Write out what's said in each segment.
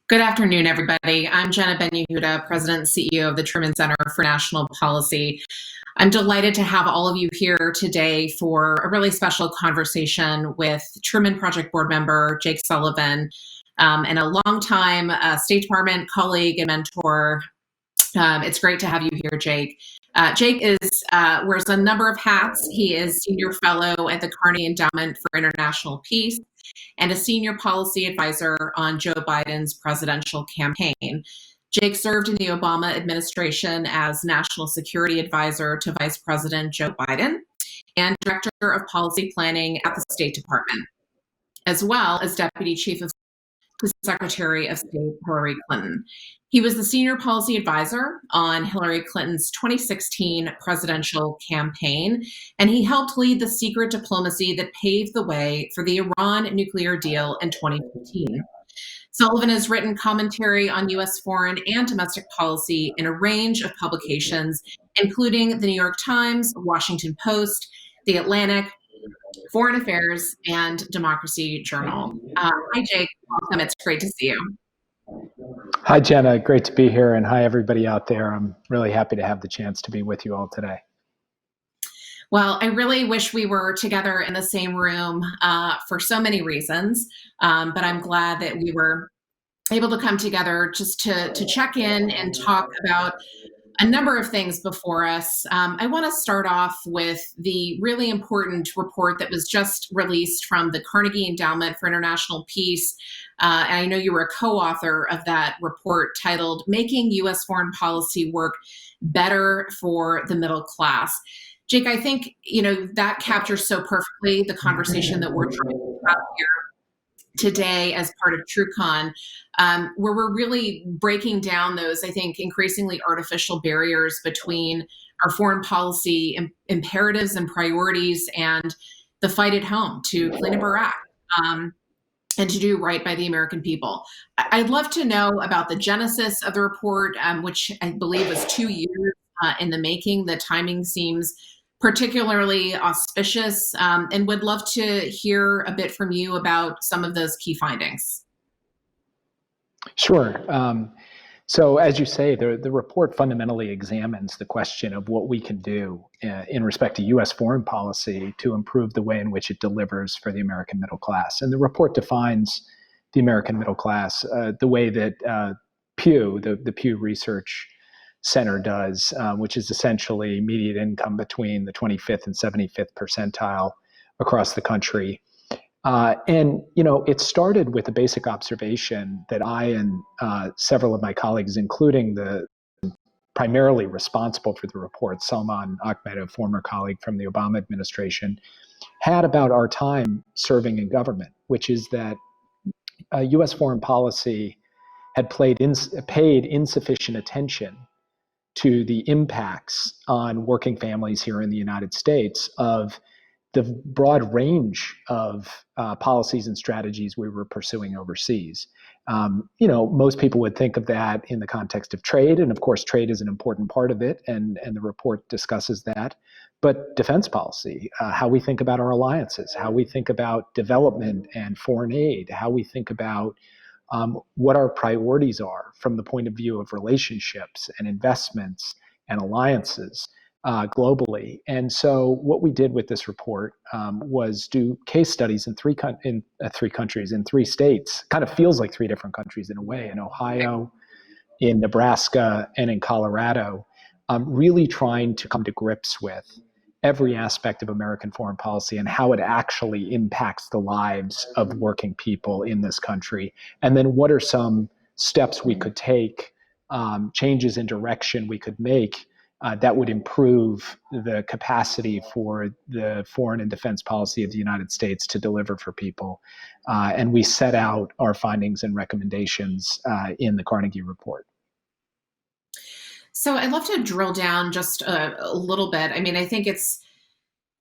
Good afternoon, everybody. I'm Jenna Ben-Yehuda, President and CEO of the Truman Center for National Policy. I'm delighted to have all of you here today for a really special conversation with Truman Project board member Jake Sullivan and a longtime State Department colleague and mentor. It's great to have you here, Jake. Jake wears a number of hats. He is Senior Fellow at the Carnegie Endowment for International Peace and a Senior Policy Advisor on Joe Biden's presidential campaign. Jake served in the Obama administration as National Security Advisor to Vice President Joe Biden and Director of Policy Planning at the State Department, as well as Deputy Chief of to Secretary of State Hillary Clinton. He was the Senior Policy Advisor on Hillary Clinton's 2016 presidential campaign, and he helped lead the secret diplomacy that paved the way for the Iran nuclear deal in 2015. Sullivan has written commentary on U.S. foreign and domestic policy in a range of publications, including the New York Times, Washington Post, The Atlantic, Foreign Affairs, and Democracy Journal. Hi, Jake. Welcome. It's great to see you. Hi, Jenna. Great to be here. And hi, everybody out there. I'm really happy to have the chance to be with you all today. Well, I really wish we were together in the same room for so many reasons, but I'm glad that we were able to come together just to check in and talk about a number of things before us. I want to start off with the really important report that was just released from the Carnegie Endowment for International Peace. And I know you were a co-author of that report titled Making U.S. Foreign Policy Work Better for the Middle Class. Jake, I think, that captures so perfectly the conversation that we're trying to have here today as part of TruCon, where we're really breaking down those, I think, increasingly artificial barriers between our foreign policy imperatives and priorities and the fight at home to clean up Iraq and to do right by the American people. I'd love to know about the genesis of the report, which I believe was 2 years in the making. The timing seems particularly auspicious, and would love to hear a bit from you about some of those key findings. Sure. So as you say, the report fundamentally examines the question of what we can do in respect to U.S. foreign policy to improve the way in which it delivers for the American middle class. And the report defines the American middle class the way that Pew, the Pew Research Center does, which is essentially median income between the 25th and 75th percentile across the country. And it started with a basic observation that I and several of my colleagues, including the primarily responsible for the report, Salman Ahmed, a former colleague from the Obama administration, had about our time serving in government, which is that U.S. foreign policy had paid insufficient attention to the impacts on working families here in the United States of the broad range of policies and strategies we were pursuing overseas. Most people would think of that in the context of trade, and of course, trade is an important part of it, and the report discusses that. But defense policy, how we think about our alliances, how we think about development and foreign aid, how we think about what our priorities are from the point of view of relationships and investments and alliances globally. And so what we did with this report was do case studies in three countries, in 3 states. Kind of feels like 3 different countries in a way, in Ohio, in Nebraska, and in Colorado, really trying to come to grips with every aspect of American foreign policy and how it actually impacts the lives of working people in this country. And then what are some steps we could take, changes in direction we could make that would improve the capacity for the foreign and defense policy of the United States to deliver for people. And we set out our findings and recommendations in the Carnegie report. So I'd love to drill down just a little bit. I mean, I think it's,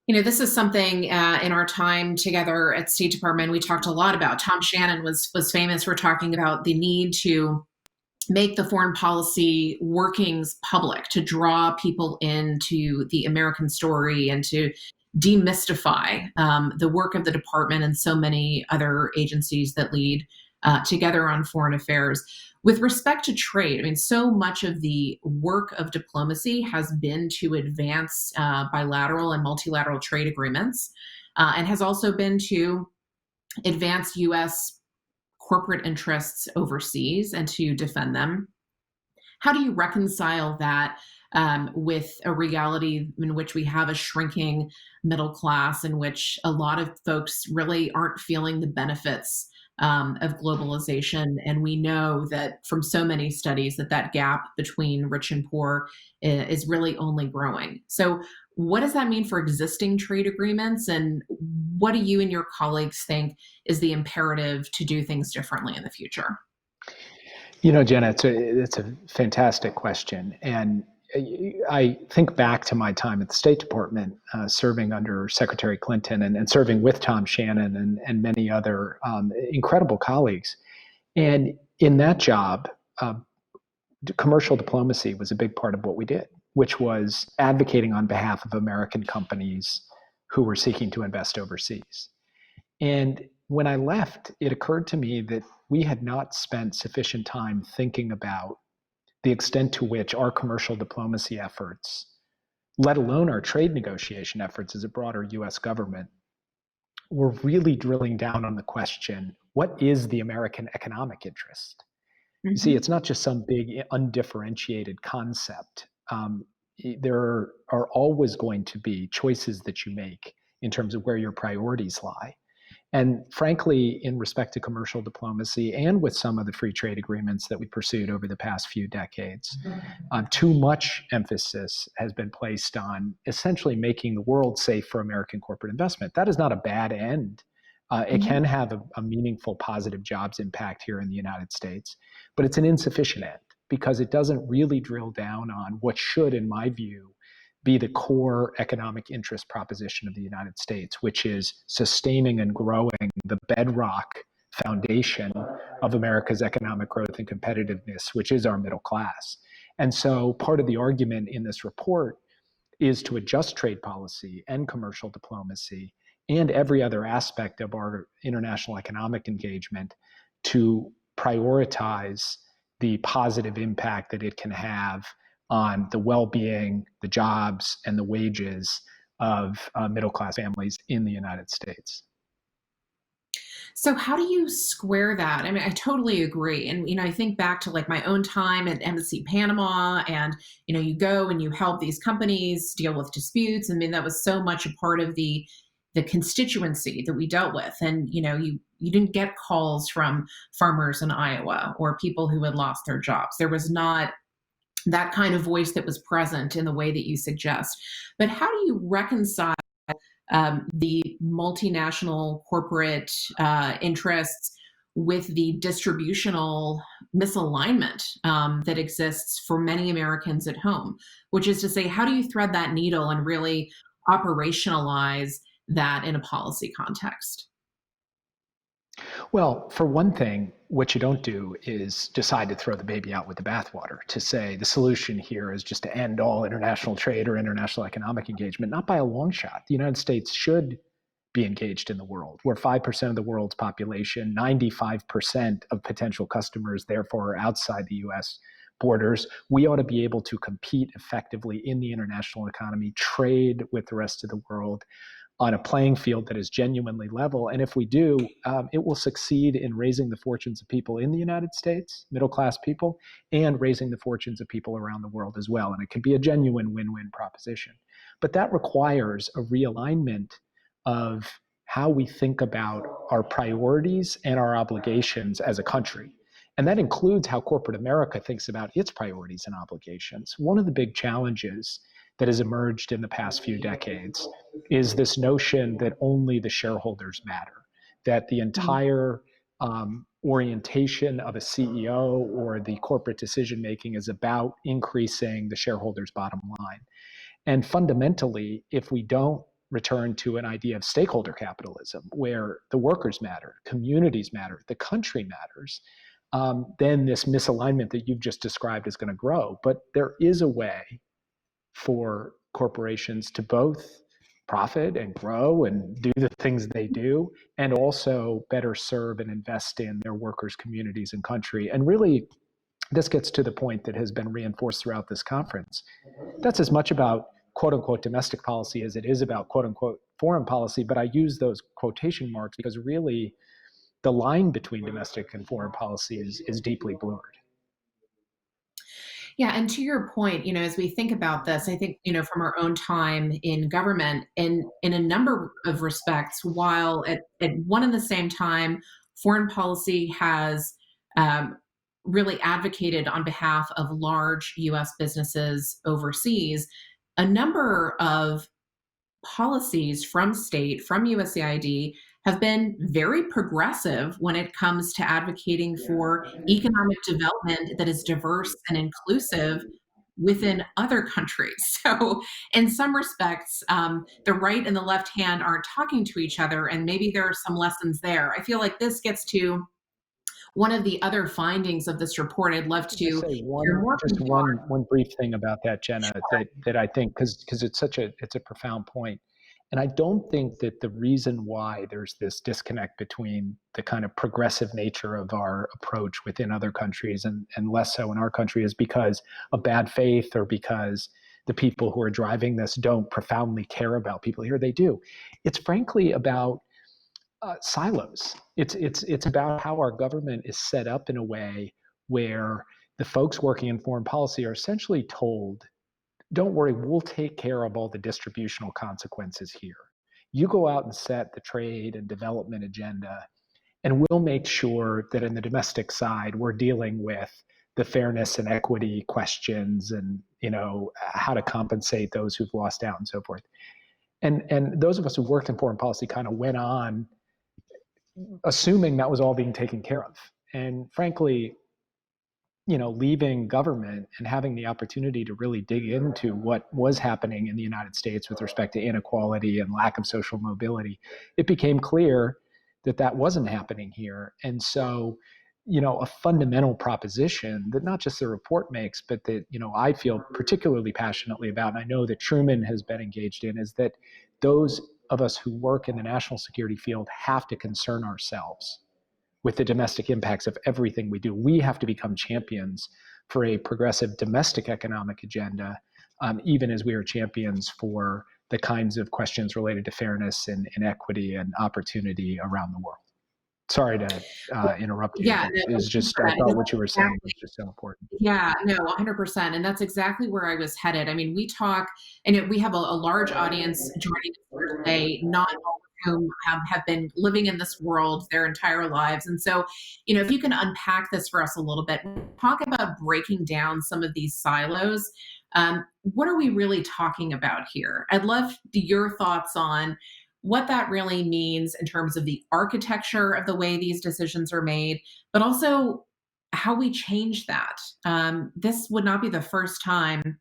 this is something in our time together at State Department we talked a lot about. Tom Shannon was famous for talking about the need to make the foreign policy workings public, to draw people into the American story and to demystify the work of the department and so many other agencies that lead together on foreign affairs. With respect to trade, I mean, so much of the work of diplomacy has been to advance bilateral and multilateral trade agreements, and has also been to advance U.S. corporate interests overseas and to defend them. How do you reconcile that with a reality in which we have a shrinking middle class, in which a lot of folks really aren't feeling the benefits of globalization? And we know that from so many studies that gap between rich and poor is really only growing. So what does that mean for existing trade agreements? And what do you and your colleagues think is the imperative to do things differently in the future? Jenna, it's a fantastic question. And I think back to my time at the State Department, serving under Secretary Clinton and serving with Tom Shannon and many other incredible colleagues. And in that job, commercial diplomacy was a big part of what we did, which was advocating on behalf of American companies who were seeking to invest overseas. And when I left, it occurred to me that we had not spent sufficient time thinking about the extent to which our commercial diplomacy efforts, let alone our trade negotiation efforts as a broader US government, were really drilling down on the question, what is the American economic interest? Mm-hmm. You see, it's not just some big undifferentiated concept. There are always going to be choices that you make in terms of where your priorities lie. And frankly, in respect to commercial diplomacy and with some of the free trade agreements that we pursued over the past few decades, too much emphasis has been placed on essentially making the world safe for American corporate investment. That is not a bad end. It can have a meaningful positive jobs impact here in the United States, but it's an insufficient end because it doesn't really drill down on what should, in my view, be the core economic interest proposition of the United States, which is sustaining and growing the bedrock foundation of America's economic growth and competitiveness, which is our middle class. And so part of the argument in this report is to adjust trade policy and commercial diplomacy and every other aspect of our international economic engagement to prioritize the positive impact that it can have on the well-being, the jobs, and the wages of middle-class families in the United States. So how do you square that? I mean, I totally agree. And, I think back to like my own time at Embassy Panama and, you go and you help these companies deal with disputes. I mean, that was so much a part of the constituency that we dealt with. And, you didn't get calls from farmers in Iowa or people who had lost their jobs. There was not that kind of voice that was present in the way that you suggest. But how do you reconcile the multinational corporate interests with the distributional misalignment that exists for many Americans at home? Which is to say, how do you thread that needle and really operationalize that in a policy context? Well, for one thing, what you don't do is decide to throw the baby out with the bathwater, to say the solution here is just to end all international trade or international economic engagement. Not by a long shot. The United States should be engaged in the world. We're 5% of the world's population, 95% of potential customers, therefore, are outside the US borders. We ought to be able to compete effectively in the international economy, trade with the rest of the world on a playing field that is genuinely level. And if we do, it will succeed in raising the fortunes of people in the United States, middle-class people, and raising the fortunes of people around the world as well. And it can be a genuine win-win proposition. But that requires a realignment of how we think about our priorities and our obligations as a country. And that includes how corporate America thinks about its priorities and obligations. One of the big challenges that has emerged in the past few decades is this notion that only the shareholders matter, that the entire orientation of a CEO or the corporate decision-making is about increasing the shareholders' bottom line. And fundamentally, if we don't return to an idea of stakeholder capitalism, where the workers matter, communities matter, the country matters, then this misalignment that you've just described is going to grow. But there is a way for corporations to both profit and grow and do the things they do, and also better serve and invest in their workers, communities, and country. And really, this gets to the point that has been reinforced throughout this conference. That's as much about quote unquote domestic policy as it is about quote unquote foreign policy. But I use those quotation marks because really the line between domestic and foreign policy is deeply blurred. Yeah, and to your point, as we think about this, I think, from our own time in government, in a number of respects, while at one and the same time, foreign policy has really advocated on behalf of large U.S. businesses overseas, a number of policies from state, from USAID, have been very progressive when it comes to advocating for economic development that is diverse and inclusive within other countries. So, in some respects, the right and the left hand aren't talking to each other, and maybe there are some lessons there. I feel like this gets to one of the other findings of this report. I'd love to Just say one brief thing about that, Jenna, that I think because it's a profound point. And I don't think that the reason why there's this disconnect between the kind of progressive nature of our approach within other countries and less so in our country is because of bad faith or because the people who are driving this don't profoundly care about people here. They do. It's frankly about silos. It's about how our government is set up in a way where the folks working in foreign policy are essentially told, don't worry, we'll take care of all the distributional consequences here. You go out and set the trade and development agenda, and we'll make sure that in the domestic side, we're dealing with the fairness and equity questions and, how to compensate those who've lost out and so forth. And those of us who worked in foreign policy kind of went on assuming that was all being taken care of. And frankly, leaving government and having the opportunity to really dig into what was happening in the United States with respect to inequality and lack of social mobility, it became clear that that wasn't happening here. And so, a fundamental proposition that not just the report makes, but that, I feel particularly passionately about, and I know that Truman has been engaged in, is that those of us who work in the national security field have to concern ourselves with the domestic impacts of everything we do. We have to become champions for a progressive domestic economic agenda, even as we are champions for the kinds of questions related to fairness and equity and opportunity around the world. Sorry to interrupt you. Yeah, It was just, I thought what you were saying was just so important. Yeah, no, 100%. And that's exactly where I was headed. I mean, we talk, and we have a large audience joining us here today, not all of whom have been living in this world their entire lives. And so, if you can unpack this for us a little bit, talk about breaking down some of these silos. What are we really talking about here? I'd love your thoughts on what that really means in terms of the architecture of the way these decisions are made, but also how we change that. This would not be the first time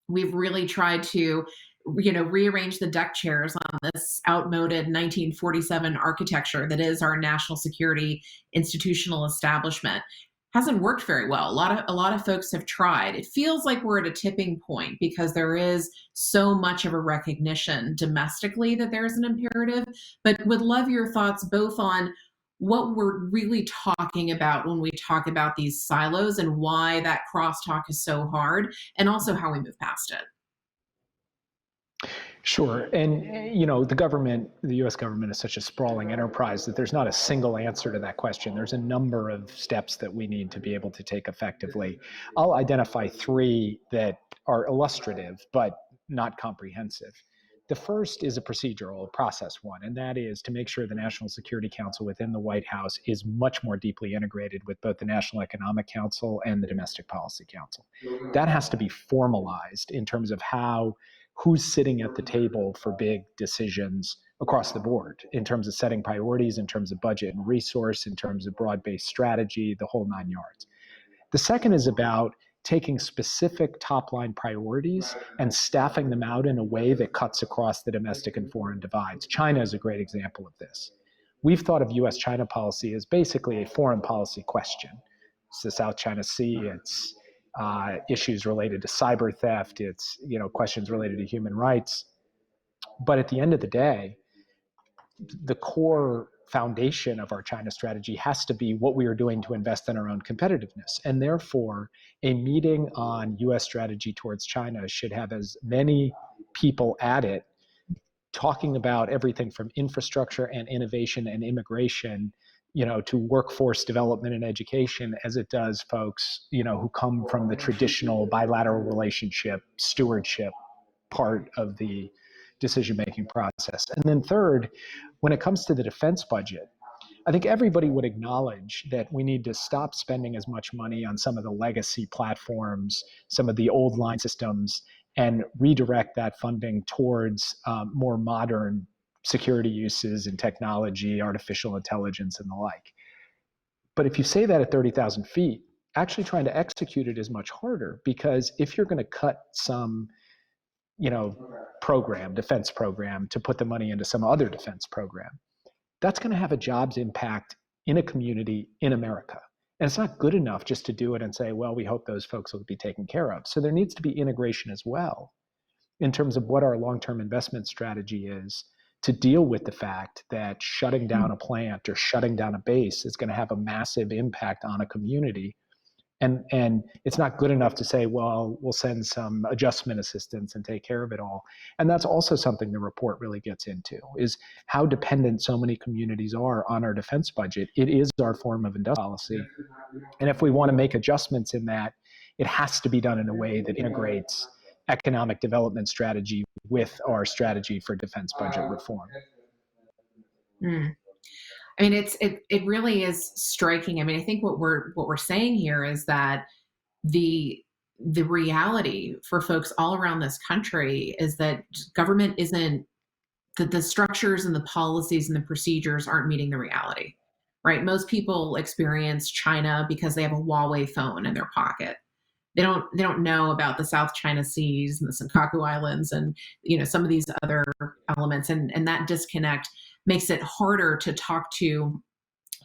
we've really tried to, rearrange the deck chairs on this outmoded 1947 architecture that is our national security institutional establishment. Hasn't worked very well. A lot of folks have tried. It feels like we're at a tipping point because there is so much of a recognition domestically that there's an imperative, but would love your thoughts both on what we're really talking about when we talk about these silos and why that crosstalk is so hard, and also how we move past it. Sure. And, the US government is such a sprawling enterprise that there's not a single answer to that question. There's a number of steps that we need to be able to take effectively. I'll identify three that are illustrative, but not comprehensive. The first is a procedural process one, and that is to make sure the National Security Council within the White House is much more deeply integrated with both the National Economic Council and the Domestic Policy Council. That has to be formalized in terms of who's sitting at the table for big decisions across the board in terms of setting priorities, in terms of budget and resource, in terms of broad-based strategy, the whole nine yards. The second is about taking specific top-line priorities and staffing them out in a way that cuts across the domestic and foreign divides. China is a great example of this. We've thought of U.S.-China policy as basically a foreign policy question. It's the South China Sea, it's issues related to cyber theft, it's questions related to human rights. But at the end of the day, the core foundation of our China strategy has to be what we are doing to invest in our own competitiveness. And therefore, a meeting on U.S. strategy towards China should have as many people at it talking about everything from infrastructure and innovation and immigration, to workforce development and education as it does folks, who come from the traditional bilateral relationship, stewardship part of the decision-making process. And then third, when it comes to the defense budget, I think everybody would acknowledge that we need to stop spending as much money on some of the legacy platforms, some of the old line systems, and redirect that funding towards more modern security uses in technology, artificial intelligence, and the like. But if you say that at 30,000 feet, actually trying to execute it is much harder, because if you're going to cut some defense program to put the money into some other defense program, that's going to have a jobs impact in a community in America. And it's not good enough just to do it and say, well, we hope those folks will be taken care of. So there needs to be integration as well in terms of what our long-term investment strategy is to deal with the fact that shutting down a plant or shutting down a base is going to have a massive impact on a community. And it's not good enough to say, well, we'll send some adjustment assistance and take care of it all. And that's also something the report really gets into, is how dependent so many communities are on our defense budget. It is our form of industrial policy. And if we want to make adjustments in that, it has to be done in a way that integrates economic development strategy with our strategy for defense budget reform. I mean, it really is striking. I mean, I think what we're saying here is that the reality for folks all around this country is that government isn't, that the structures and the policies and the procedures aren't meeting the reality, right? Most people experience China because they have a Huawei phone in their pocket. They don't know about the South China Seas and the Senkaku Islands and some of these other elements, and that disconnect makes it harder to talk to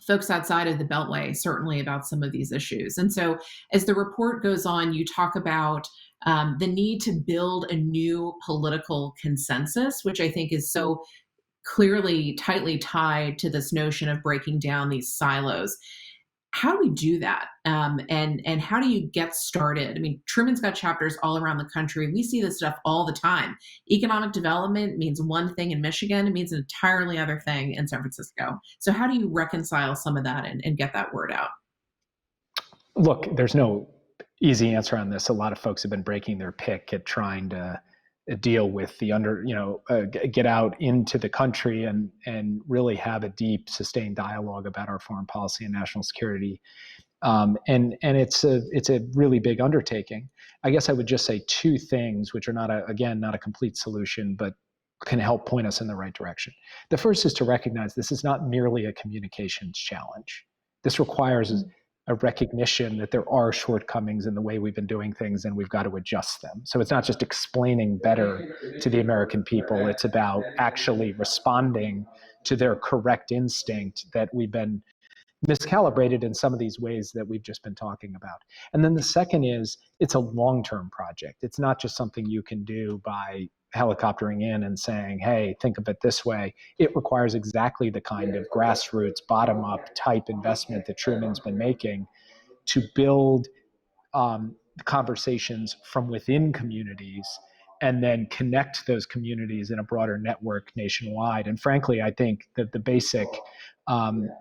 folks outside of the Beltway, certainly about some of these issues. And so as the report goes on, you talk about the need to build a new political consensus, which I think is so clearly tightly tied to this notion of breaking down these silos. How do we do that? And how do you get started? I mean, Truman's got chapters all around the country. We see this stuff all the time. Economic development means one thing in Michigan. It means an entirely other thing in San Francisco. So how do you reconcile some of that and get that word out? Look, there's no easy answer on this. A lot of folks have been breaking their pick at trying to deal with the get out into the country and really have a deep, sustained dialogue about our foreign policy and national security. And it's a really big undertaking. I guess I would just say two things, which are not a complete solution, but can help point us in the right direction. The first is to recognize this is not merely a communications challenge. This requires a recognition that there are shortcomings in the way we've been doing things, and we've got to adjust them. So it's not just explaining better to the American people. It's about actually responding to their correct instinct that we've been miscalibrated in some of these ways that we've just been talking about. And then the second is it's a long-term project. It's not just something you can do by helicoptering in and saying, hey, think of it this way. It requires exactly the kind of grassroots, bottom-up type investment that Truman's been making to build conversations from within communities and then connect those communities in a broader network nationwide. And frankly, I think that the basic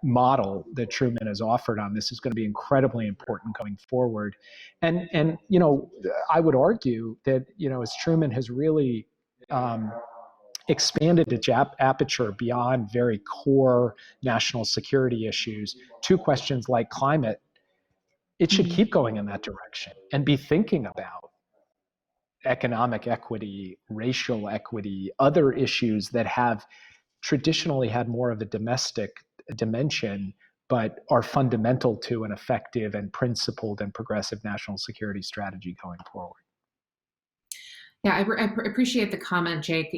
model that Truman has offered on this is going to be incredibly important going forward. And I would argue that, as Truman has really expanded its aperture beyond very core national security issues to questions like climate, it should keep going in that direction and be thinking about economic equity, racial equity, other issues that have traditionally had more of a domestic dimension, but are fundamental to an effective and principled and progressive national security strategy going forward. Yeah, I appreciate the comment, Jake.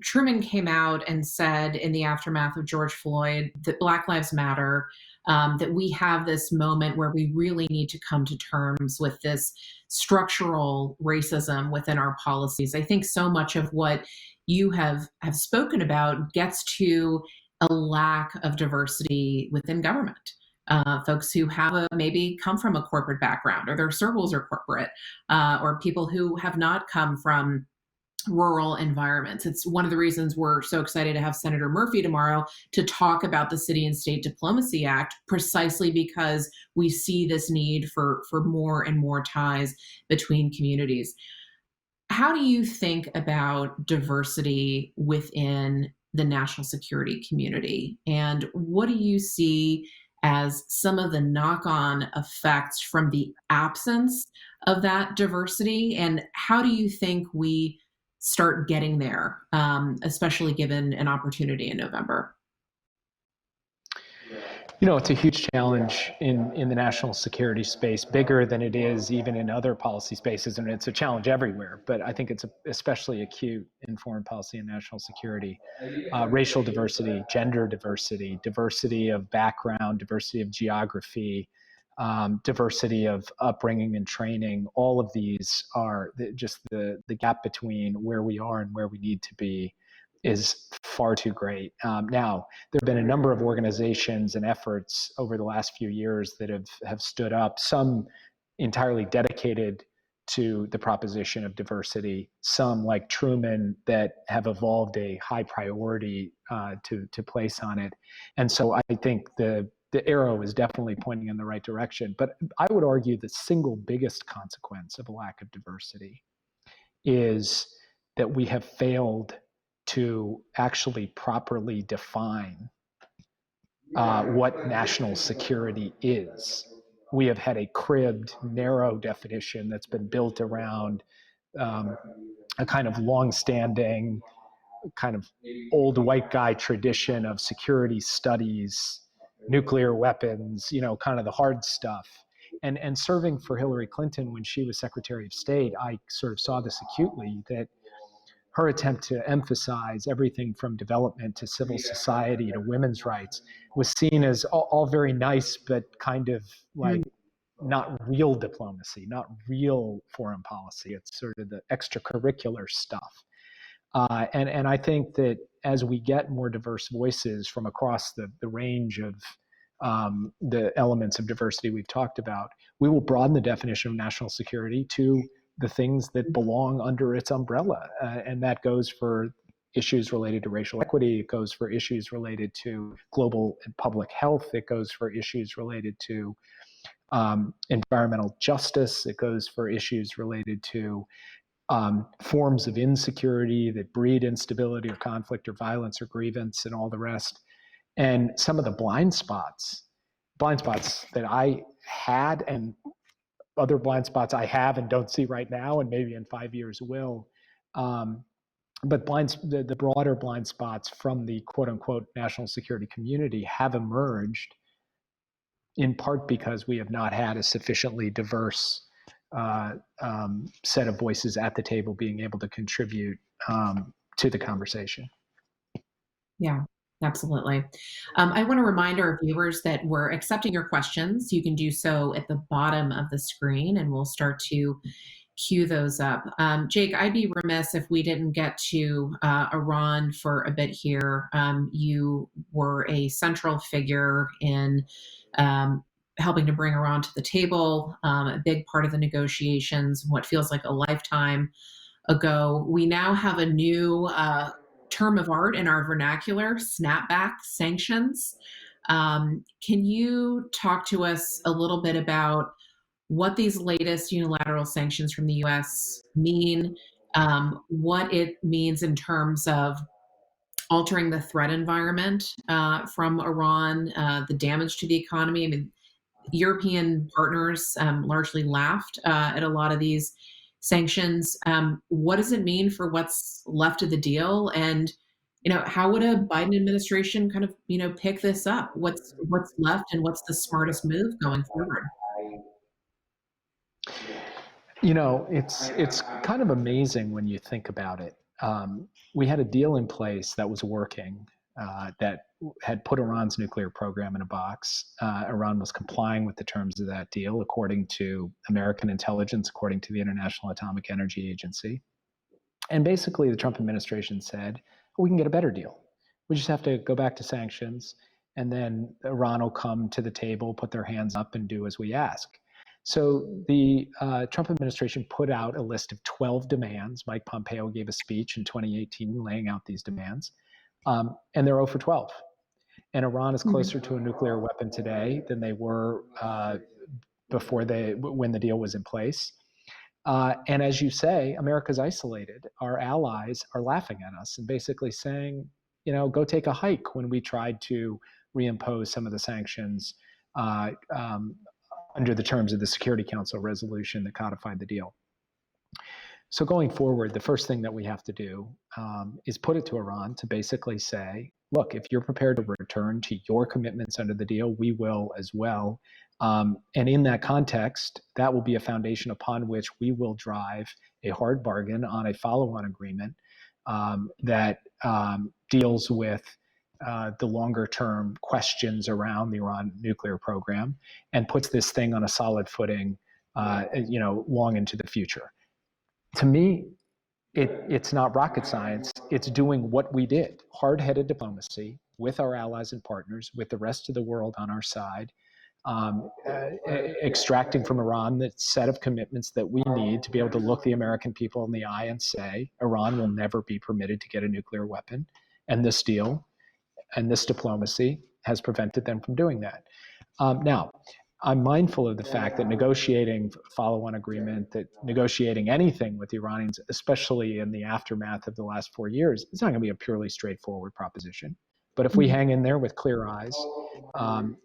Truman came out and said in the aftermath of George Floyd that Black Lives Matter, that we have this moment where we really need to come to terms with this structural racism within our policies. I think so much of what you have spoken about gets to a lack of diversity within government. Folks who have maybe come from a corporate background, or their circles are corporate, or people who have not come from rural environments. It's one of the reasons we're so excited to have Senator Murphy tomorrow to talk about the City and State Diplomacy Act, precisely because we see this need for more and more ties between communities. How do you think about diversity within the national security community? And what do you see as some of the knock-on effects from the absence of that diversity? And how do you think we start getting there, especially given an opportunity in November? It's a huge challenge in the national security space, bigger than it is even in other policy spaces, and it's a challenge everywhere. But I think it's especially acute in foreign policy and national security. Racial diversity, gender diversity, diversity of background, diversity of geography, diversity of upbringing and training. All of these are just the gap between where we are and where we need to be is far too great. Now, there have been a number of organizations and efforts over the last few years that have stood up, some entirely dedicated to the proposition of diversity, some like Truman that have evolved a high priority to place on it. And so I think the arrow is definitely pointing in the right direction. But I would argue the single biggest consequence of a lack of diversity is that we have failed to actually properly define what national security is. We have had a cribbed, narrow definition that's been built around a kind of long-standing, kind of old white guy tradition of security studies, nuclear weapons, kind of the hard stuff. And serving for Hillary Clinton when she was Secretary of State, I sort of saw this acutely, that her attempt to emphasize everything from development to civil society to women's rights was seen as all very nice, but kind of like not real diplomacy, not real foreign policy. It's sort of the extracurricular stuff. And I think that as we get more diverse voices from across the range of the elements of diversity we've talked about, we will broaden the definition of national security to the things that belong under its umbrella. And that goes for issues related to racial equity. It goes for issues related to global and public health. It goes for issues related to environmental justice. It goes for issues related to forms of insecurity that breed instability or conflict or violence or grievance and all the rest. And some of the blind spots that I had and other blind spots I have and don't see right now, and maybe in 5 years will. But the broader blind spots from the quote unquote national security community have emerged in part because we have not had a sufficiently diverse set of voices at the table being able to contribute to the conversation. Yeah. Absolutely. I want to remind our viewers that we're accepting your questions. You can do so at the bottom of the screen, and we'll start to queue those up. Jake, I'd be remiss if we didn't get to Iran for a bit here. You were a central figure in helping to bring Iran to the table, a big part of the negotiations, what feels like a lifetime ago. We now have a new term of art in our vernacular, snapback sanctions. Can you talk to us a little bit about what these latest unilateral sanctions from the U.S. mean, what it means in terms of altering the threat environment from Iran, the damage to the economy? I mean, European partners largely laughed at a lot of these sanctions. What does it mean for what's left of the deal? And, how would a Biden administration kind of, pick this up? What's left and what's the smartest move going forward? It's kind of amazing when you think about it. We had a deal in place that was working, that had put Iran's nuclear program in a box. Iran was complying with the terms of that deal, according to American intelligence, according to the International Atomic Energy Agency. And basically, the Trump administration said, we can get a better deal. We just have to go back to sanctions, and then Iran will come to the table, put their hands up, and do as we ask. So the Trump administration put out a list of 12 demands. Mike Pompeo gave a speech in 2018 laying out these demands, and they're 0 for 12. And Iran is closer to a nuclear weapon today than they were when the deal was in place. And as you say, America's isolated. Our allies are laughing at us and basically saying, go take a hike, when we tried to reimpose some of the sanctions under the terms of the Security Council resolution that codified the deal. So going forward, the first thing that we have to do is put it to Iran to basically say, look, if you're prepared to return to your commitments under the deal, we will as well. And in that context, that will be a foundation upon which we will drive a hard bargain on a follow-on agreement that deals with the longer-term questions around the Iran nuclear program and puts this thing on a solid footing, long into the future. To me, it's not rocket science. It's doing what we did: hard-headed diplomacy with our allies and partners, with the rest of the world on our side, extracting from Iran the set of commitments that we need to be able to look the American people in the eye and say, Iran will never be permitted to get a nuclear weapon. And this deal and this diplomacy has prevented them from doing that. Now, I'm mindful of the fact that negotiating follow-on agreement, that negotiating anything with the Iranians, especially in the aftermath of the last 4 years, it's not going to be a purely straightforward proposition. But if we hang in there with clear eyes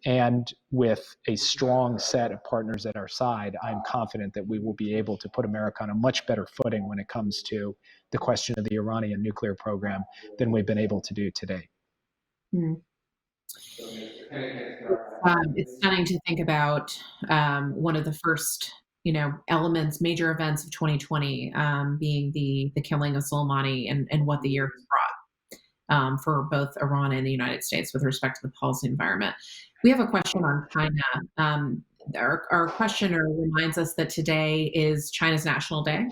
and with a strong set of partners at our side, I'm confident that we will be able to put America on a much better footing when it comes to the question of the Iranian nuclear program than we've been able to do today. It's stunning to think about one of the first, major events of 2020 being the killing of Soleimani and what the year has brought for both Iran and the United States with respect to the policy environment. We have a question on China. Our questioner reminds us that today is China's National Day.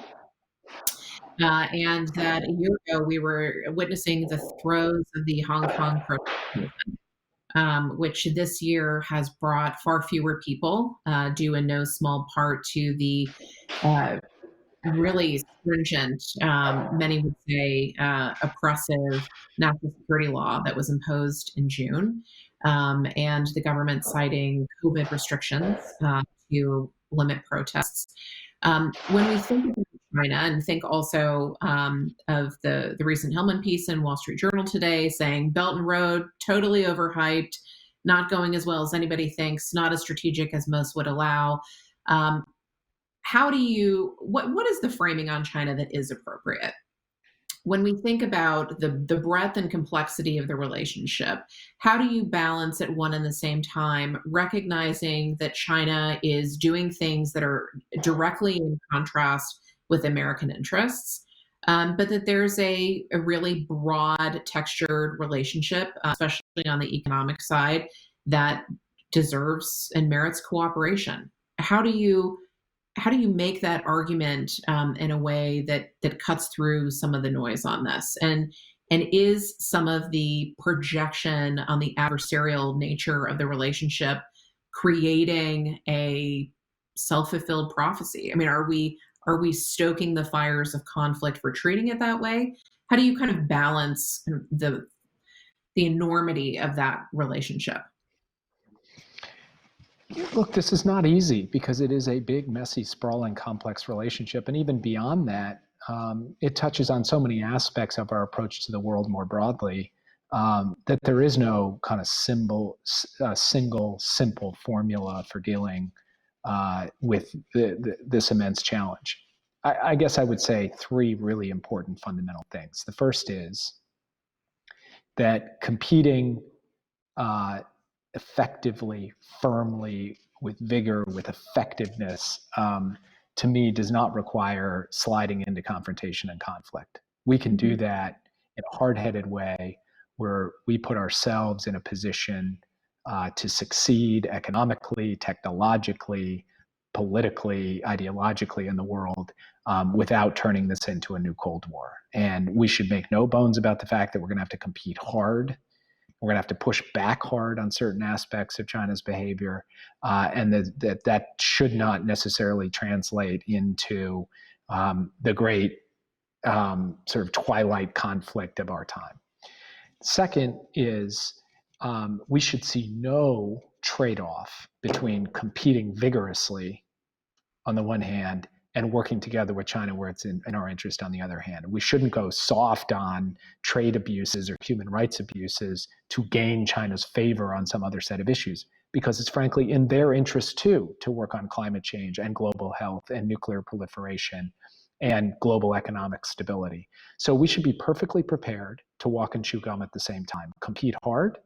And that a year ago we were witnessing the throes of the Hong Kong protest movement, which this year has brought far fewer people, due in no small part to the really stringent, many would say oppressive national security law that was imposed in June, and the government citing COVID restrictions to limit protests. When we think about China and think also of the recent Hillman piece in Wall Street Journal today saying Belt and Road, totally overhyped, not going as well as anybody thinks, not as strategic as most would allow. What is the framing on China that is appropriate? When we think about the breadth and complexity of the relationship, how do you balance at one and the same time, recognizing that China is doing things that are directly in contrast with American interests, but that there's a really broad, textured relationship, especially on the economic side, that deserves and merits cooperation? How do you make that argument in a way that cuts through some of the noise on this? And is some of the projection on the adversarial nature of the relationship creating a self-fulfilled prophecy? I mean, are we stoking the fires of conflict for treating it that way? How do you kind of balance the enormity of that relationship? Look, this is not easy because it is a big, messy, sprawling, complex relationship. And even beyond that, it touches on so many aspects of our approach to the world more broadly that there is no kind of single, simple formula for dealing with this immense challenge. I guess I would say three really important fundamental things. The first is that competing effectively, firmly, with vigor, with effectiveness, to me, does not require sliding into confrontation and conflict. We can do that in a hard-headed way where we put ourselves in a position to succeed economically, technologically, politically, ideologically in the world without turning this into a new Cold War. And we should make no bones about the fact that we're going to have to compete hard. We're going to have to push back hard on certain aspects of China's behavior, and that should not necessarily translate into the great sort of twilight conflict of our time. Second is we should see no trade-off between competing vigorously on the one hand and working together with China where it's in our interest on the other hand. We shouldn't go soft on trade abuses or human rights abuses to gain China's favor on some other set of issues, because it's frankly in their interest too to work on climate change and global health and nuclear proliferation and global economic stability. So we should be perfectly prepared to walk and chew gum at the same time, compete hard,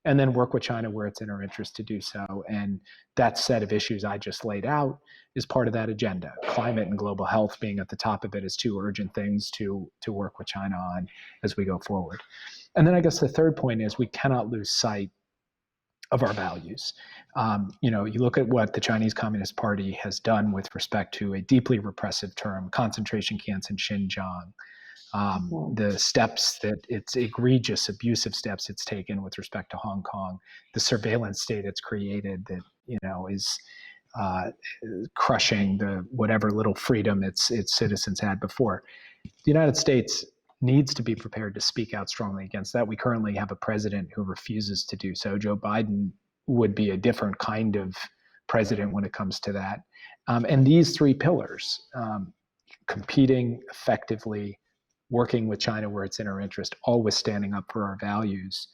and then work with China where it's in our interest to do so. And that set of issues I just laid out is part of that agenda. Climate and global health being at the top of it is two urgent things to work with China on as we go forward. And then I guess the third point is we cannot lose sight of our values. You look at what the Chinese Communist Party has done with respect to a deeply repressive term, concentration camps in Xinjiang, the steps that it's egregious, abusive steps it's taken with respect to Hong Kong, the surveillance state it's created that is crushing the whatever little freedom its citizens had before. The United States needs to be prepared to speak out strongly against that. We currently have a president who refuses to do so. Joe Biden would be a different kind of president when it comes to that. And these three pillars, competing effectively, working with China where it's in our interest, always standing up for our values.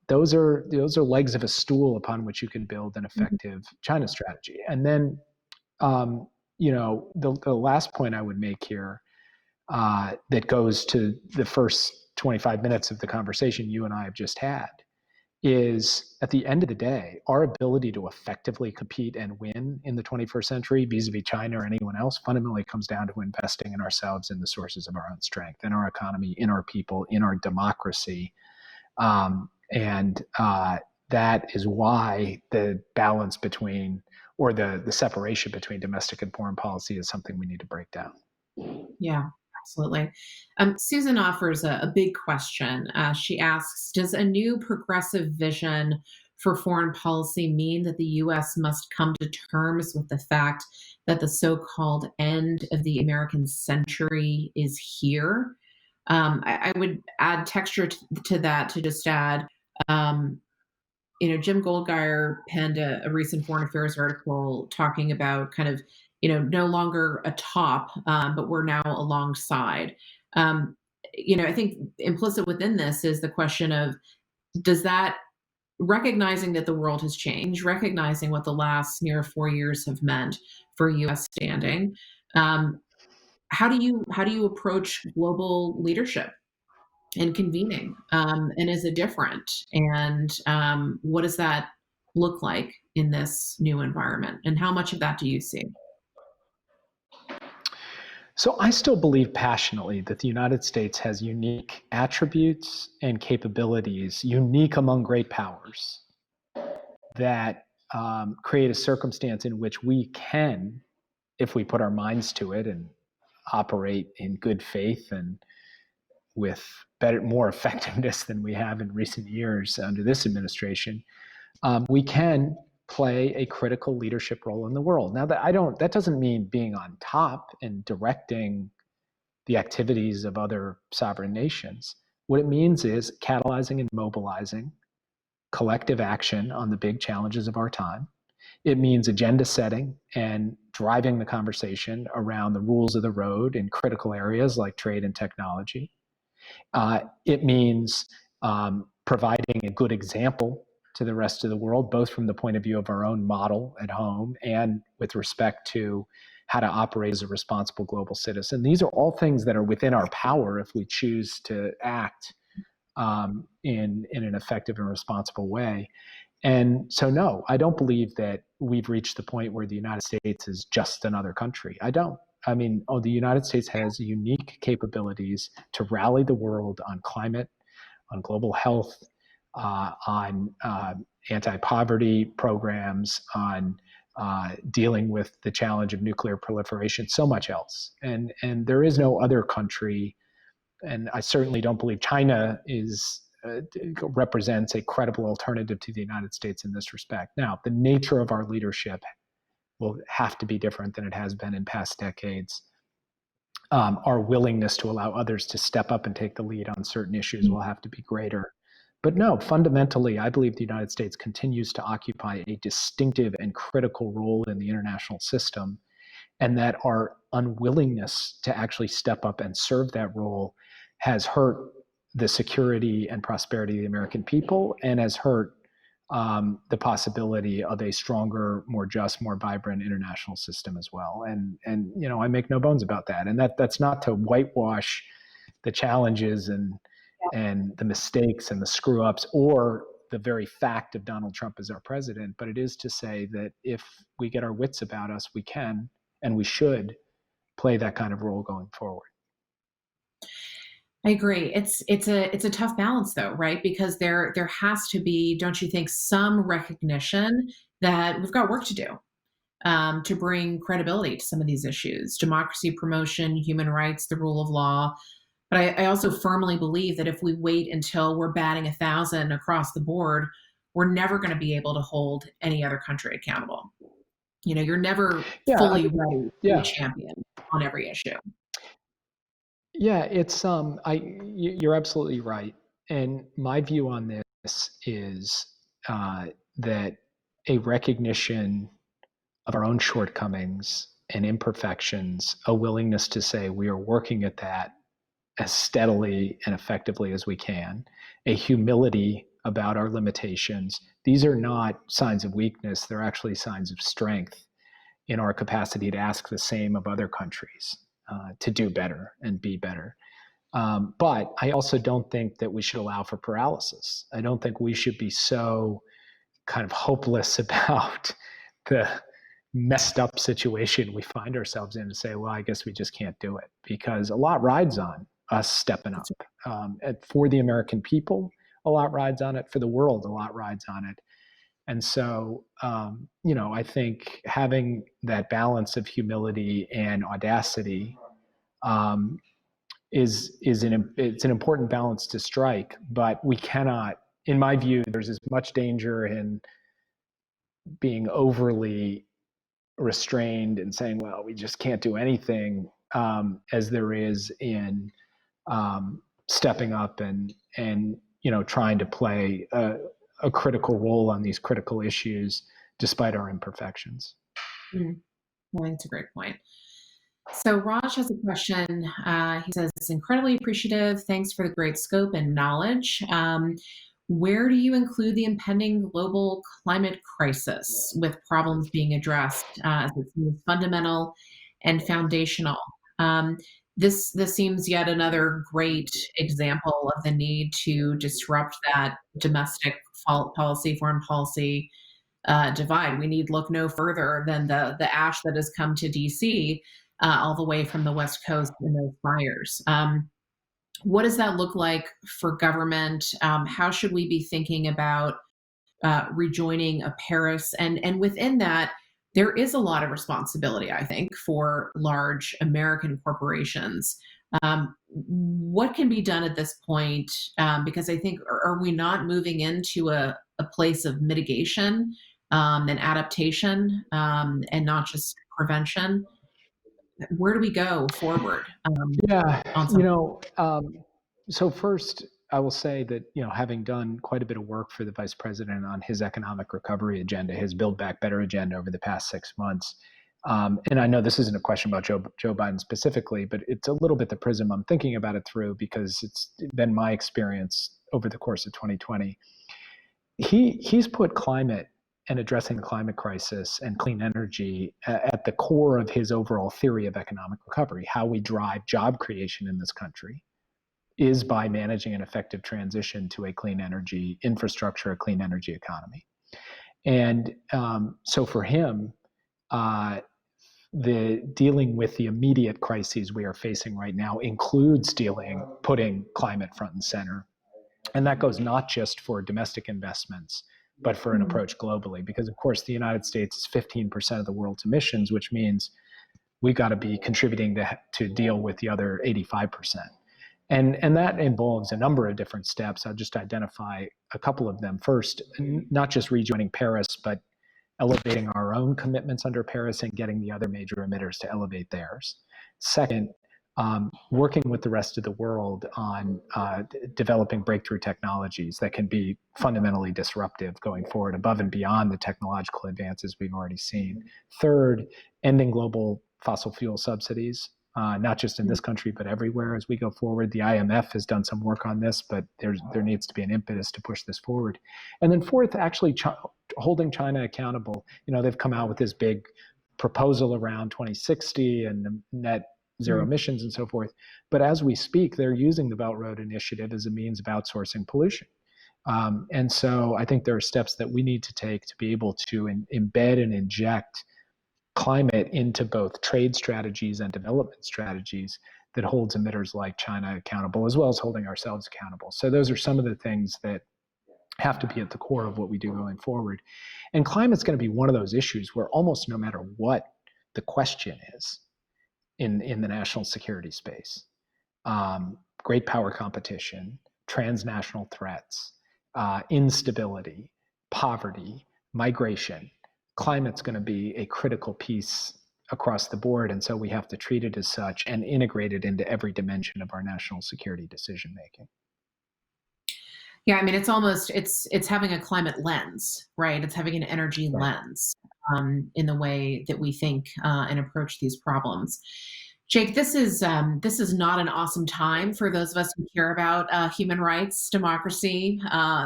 Those are legs of a stool upon which you can build an effective China strategy. And then, the last point I would make here that goes to the first 25 minutes of the conversation you and I have just had is, at the end of the day, our ability to effectively compete and win in the 21st century vis-a-vis China or anyone else fundamentally comes down to investing in ourselves and the sources of our own strength, in our economy, in our people, in our democracy. And that is why the balance between, or the separation between domestic and foreign policy is something we need to break down. Yeah. Absolutely. Susan offers a big question. She asks, does a new progressive vision for foreign policy mean that the U.S. must come to terms with the fact that the so-called end of the American century is here? I would add texture to that to just add, Jim Goldgeier penned a recent foreign affairs article talking about kind of, no longer atop, but we're now alongside. I think implicit within this is the question of, does that, recognizing that the world has changed, recognizing what the last near 4 years have meant for U.S. standing, how do you approach global leadership and convening? And is it different? And what does that look like in this new environment? And how much of that do you see? So I still believe passionately that the United States has unique attributes and capabilities, unique among great powers, that create a circumstance in which we can, if we put our minds to it and operate in good faith and with more effectiveness than we have in recent years under this administration, we can play a critical leadership role in the world. Now, that doesn't mean being on top and directing the activities of other sovereign nations. What it means is catalyzing and mobilizing collective action on the big challenges of our time. It means agenda setting and driving the conversation around the rules of the road in critical areas like trade and technology. It means providing a good example to the rest of the world, both from the point of view of our own model at home and with respect to how to operate as a responsible global citizen. These are all things that are within our power if we choose to act in an effective and responsible way. And so, no, I don't believe that we've reached the point where the United States is just another country. I don't. I mean, the United States has unique capabilities to rally the world on climate, on global health, on anti-poverty programs, on dealing with the challenge of nuclear proliferation, so much else. And there is no other country, and I certainly don't believe China represents a credible alternative to the United States in this respect. Now, the nature of our leadership will have to be different than it has been in past decades. Our willingness to allow others to step up and take the lead on certain issues will have to be greater. But no, fundamentally, I believe the United States continues to occupy a distinctive and critical role in the international system, and that our unwillingness to actually step up and serve that role has hurt the security and prosperity of the American people, and has hurt the possibility of a stronger, more just, more vibrant international system as well. And I make no bones about that. And that's not to whitewash the challenges and the mistakes and the screw ups or the very fact of Donald Trump as our president, but it is to say that if we get our wits about us, we can and we should play that kind of role going forward. I agree. It's a tough balance though, right? Because there has to be, don't you think, some recognition that we've got work to do to bring credibility to some of these issues: democracy promotion, human rights, the rule of law. But I also firmly believe that if we wait until we're batting 1,000 across the board, we're never going to be able to hold any other country accountable. You're never fully ready to be a champion on every issue. Yeah, it's you're absolutely right. And my view on this is that a recognition of our own shortcomings and imperfections, a willingness to say we are working at that as steadily and effectively as we can, a humility about our limitations. These are not signs of weakness, they're actually signs of strength in our capacity to ask the same of other countries. To do better and be better. But I also don't think that we should allow for paralysis. I don't think we should be so kind of hopeless about the messed up situation we find ourselves in and say, well, I guess we just can't do it, because a lot rides on us stepping up. For the American people, a lot rides on it. For the world, a lot rides on it. And so, I think having that balance of humility and audacity it's an important balance to strike. But we cannot, in my view, there's as much danger in being overly restrained and saying, well, we just can't do anything, as there is in stepping up and trying to play a critical role on these critical issues despite our imperfections. Well, I think it's a great point. So Raj has a question. He says, it's incredibly appreciative. Thanks for the great scope and knowledge. Where do you include the impending global climate crisis with problems being addressed as it seems fundamental and foundational? This seems yet another great example of the need to disrupt that domestic policy, foreign policy divide. We need look no further than the ash that has come to DC all the way from the West Coast in those fires. What does that look like for government? How should we be thinking about rejoining a Paris? And within that, there is a lot of responsibility, I think, for large American corporations. What can be done at this point? Because I think, are we not moving into a place of mitigation and adaptation and not just prevention? Where do we go forward? So first, I will say that, having done quite a bit of work for the vice president on his economic recovery agenda, his Build Back Better agenda over the past 6 months, and I know this isn't a question about Joe Biden specifically, but it's a little bit the prism I'm thinking about it through, because it's been my experience over the course of 2020. He's put climate and addressing the climate crisis and clean energy at the core of his overall theory of economic recovery. How we drive job creation in this country is by managing an effective transition to a clean energy infrastructure, a clean energy economy. And so for him, the dealing with the immediate crises we are facing right now includes putting climate front and center, And that goes not just for domestic investments, but for an approach globally. Because, of course, the United States is 15% of the world's emissions, which means we got to be contributing to deal with the other 85%. And that involves a number of different steps. I'll just identify a couple of them. First, not just rejoining Paris, but elevating our own commitments under Paris and getting the other major emitters to elevate theirs. Second, working with the rest of the world on developing breakthrough technologies that can be fundamentally disruptive going forward above and beyond the technological advances we've already seen. Third, ending global fossil fuel subsidies, not just in this country, but everywhere as we go forward. The IMF has done some work on this, but there needs to be an impetus to push this forward. And then fourth, actually holding China accountable. They've come out with this big proposal around 2060 and the net zero emissions and so forth. But as we speak, they're using the Belt Road Initiative as a means of outsourcing pollution. And so I think there are steps that we need to take to be able to embed and inject climate into both trade strategies and development strategies that holds emitters like China accountable, as well as holding ourselves accountable. So those are some of the things that have to be at the core of what we do going forward. And climate's going to be one of those issues where almost no matter what the question is in the national security space, great power competition, transnational threats, instability, poverty, migration, climate's going to be a critical piece across the board. And so we have to treat it as such and integrate it into every dimension of our national security decision making. Yeah, I mean, it's having a climate lens, right? It's having an energy lens in the way that we think and approach these problems. Jake, this is not an awesome time for those of us who care about human rights, democracy,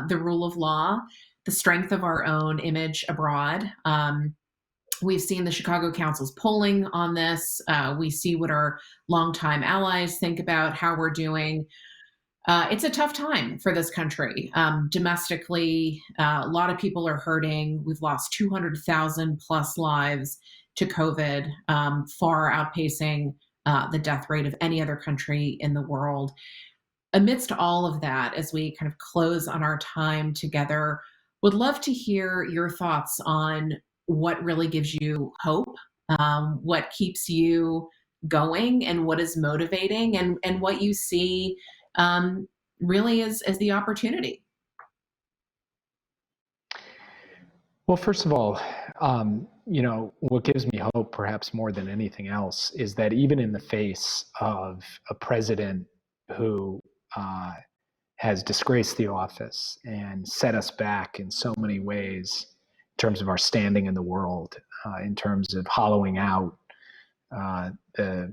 the rule of law, the strength of our own image abroad. We've seen the Chicago Council's polling on this. We see what our longtime allies think about how we're doing. It's a tough time for this country. Domestically, a lot of people are hurting. We've lost 200,000 plus lives to COVID, far outpacing the death rate of any other country in the world. Amidst all of that, as we kind of close on our time together, would love to hear your thoughts on what really gives you hope, what keeps you going, and what is motivating, and what you see really as the opportunity. Well, first of all, what gives me hope, perhaps more than anything else, is that even in the face of a president who has disgraced the office and set us back in so many ways in terms of our standing in the world, in terms of hollowing out the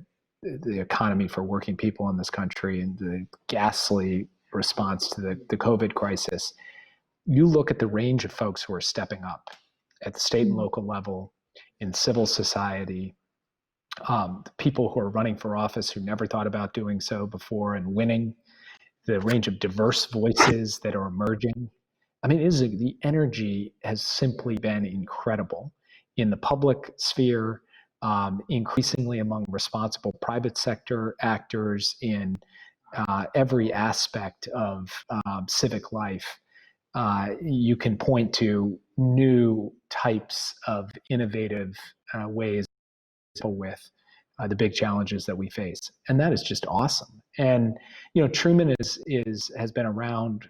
economy for working people in this country and the ghastly response to the COVID crisis, you look at the range of folks who are stepping up at the state and local level, in civil society, the people who are running for office who never thought about doing so before and winning, the range of diverse voices that are emerging. I mean, the energy has simply been incredible in the public sphere, increasingly among responsible private sector actors in every aspect of civic life. You can point to new types of innovative ways to deal with the big challenges that we face, and that is just awesome. And Truman has been around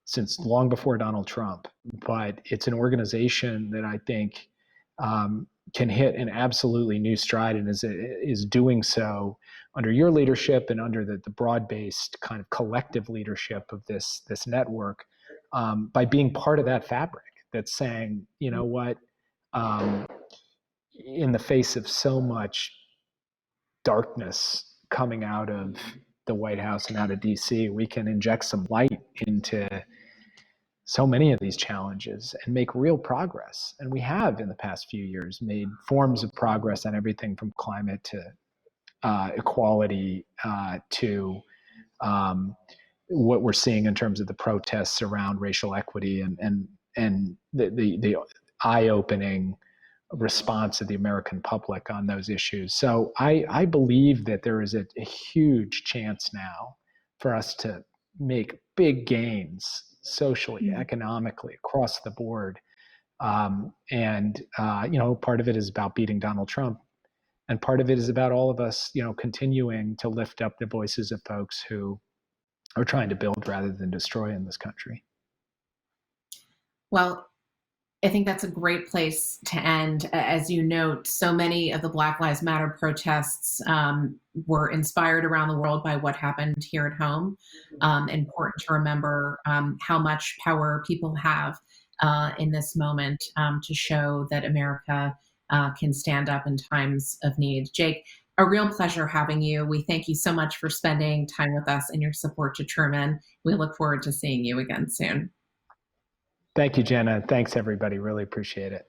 since long before Donald Trump, but it's an organization that I think can hit an absolutely new stride, and is doing so under your leadership and under the broad-based kind of collective leadership of this network, by being part of that fabric that's saying, you know what, in the face of so much darkness coming out of the White House and out of DC, we can inject some light into so many of these challenges and make real progress. And we have, in the past few years, made forms of progress on everything from climate to equality to what we're seeing in terms of the protests around racial equity and the eye-opening response of the American public on those issues. So I believe that there is a huge chance now for us to make big gains socially, economically, across the board. Part of it is about beating Donald Trump. And part of it is about all of us, continuing to lift up the voices of folks who are trying to build rather than destroy in this country. Well, I think that's a great place to end. As you note, so many of the Black Lives Matter protests were inspired around the world by what happened here at home. Important to remember how much power people have in this moment to show that America can stand up in times of need. Jake, a real pleasure having you. We thank you so much for spending time with us and your support to Truman. We look forward to seeing you again soon. Thank you, Jenna. Thanks, everybody. Really appreciate it.